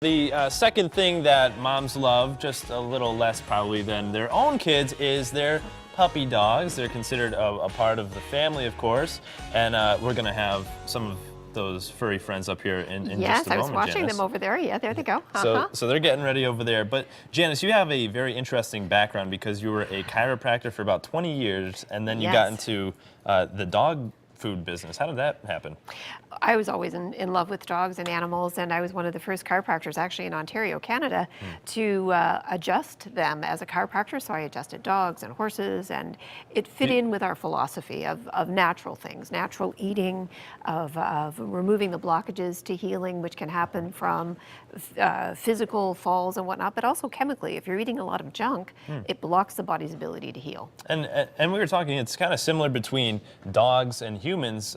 The second thing that moms love, just a little less probably than their own kids, is their puppy dogs. They're considered a part of the family, of course, and we're going to have some of those furry friends up here in just a moment, Yes, I was watching Janice. them over there. Yeah, there they go. So they're getting ready over there. But Janice, you have a very interesting background because you were a chiropractor for about 20 years, and then you got into the dog food business. How did that happen? I was always in love with dogs and animals, and I was one of the first chiropractors actually in Ontario, Canada, to adjust them as a chiropractor. So I adjusted dogs and horses, and it fit in with our philosophy of natural things, natural eating, of removing the blockages to healing, which can happen from physical falls and whatnot, but also chemically. If you're eating a lot of junk, it blocks the body's ability to heal. And we were talking, it's kind of similar between dogs and humans.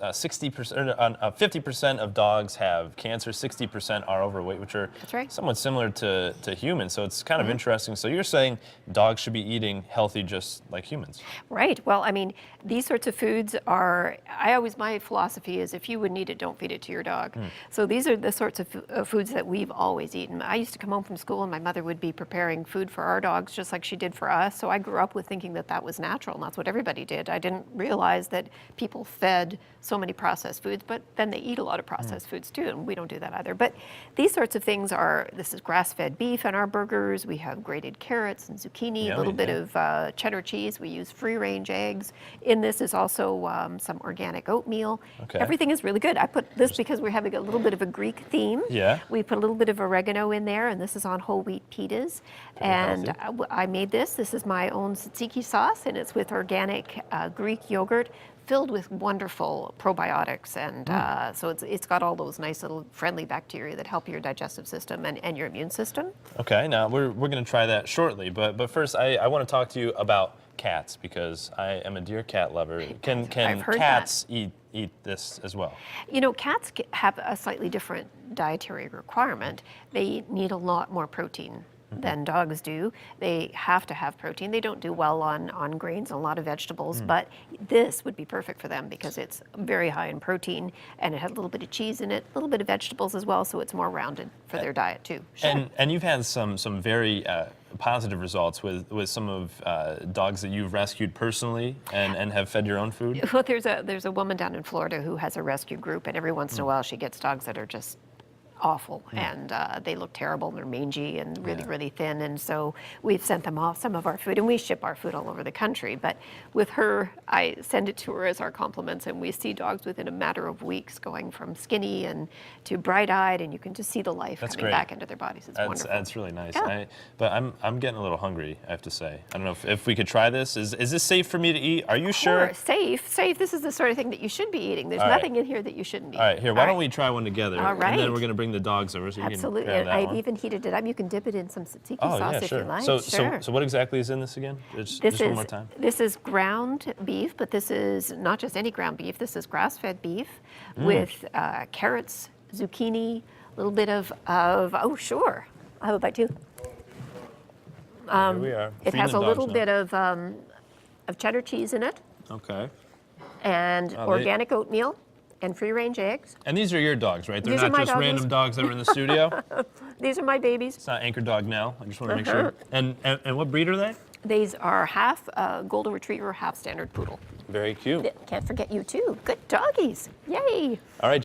50% of dogs have cancer, 60% are overweight, which are somewhat similar to humans. So it's kind of interesting. So you're saying dogs should be eating healthy just like humans. Right. Well, I mean, these sorts of foods are, my philosophy is if you wouldn't eat it, don't feed it to your dog. So these are the sorts of foods that we've always eaten. I used to come home from school and my mother would be preparing food for our dogs just like she did for us. So I grew up with thinking that that was natural and that's what everybody did. I didn't realize that people fed so many processed foods, but then they eat a lot of processed foods too, and we don't do that either. But these sorts of things this is grass-fed beef in our burgers. We have grated carrots and zucchini, a little bit of cheddar cheese. We use free-range eggs. In this is also some organic oatmeal. Everything is really good. I put this because we're having a little bit of a Greek theme. We put a little bit of oregano in there, and this is on whole wheat pitas. And I made this. This is my own tzatziki sauce, and it's with organic Greek yogurt, filled with wonderful probiotics, and so it's got all those nice little friendly bacteria that help your digestive system and your immune system. Okay, now we're going to try that shortly, but first I want to talk to you about cats because I am a dear cat lover. Can cats eat this as well? You know, cats have a slightly different dietary requirement. They need a lot more protein than dogs do. They have to have protein. They don't do well on grains and a lot of vegetables, but this would be perfect for them because it's very high in protein and it has a little bit of cheese in it, a little bit of vegetables as well, so it's more rounded for their diet too. And you've had some very positive results with some of dogs that you've rescued personally and have fed your own food? Well, there's a woman down in Florida who has a rescue group, and every once in a while she gets dogs that are just awful, and they look terrible. They're mangy and really thin, and so we've sent them off some of our food, and we ship our food all over the country. But with her, I send it to her as our compliments, and we see dogs within a matter of weeks going from skinny and to bright-eyed, and you can just see the life coming back into their bodies. It's wonderful. That's really nice. But I'm getting a little hungry, I have to say. I don't know if we could try this. Is this safe for me to eat? Are you sure? Safe. This is the sort of thing that you should be eating. There's nothing in here that you shouldn't eat. All right, here, why don't we try one together? All right. And then we're going to bring the dogs over so you Absolutely. can grab that I've even heated it up. You can dip it in some tzatziki sauce if you like. So what exactly is in this again? Just one more time. This is ground beef, but this is not just any ground beef. This is grass-fed beef with carrots, zucchini, a little bit of oh sure, I'll have a bite too. Here we are. It has a little bit of cheddar cheese in it. Okay. And organic oatmeal. And free-range eggs. And these are your dogs, right? They're not just random dogs that were in the studio? These are my babies. It's not Anchor Dog Nell. I just want to make sure. And what breed are they? These are half Golden Retriever, half Standard Poodle. Very cute. Can't forget you, too. Good doggies. Yay. All right.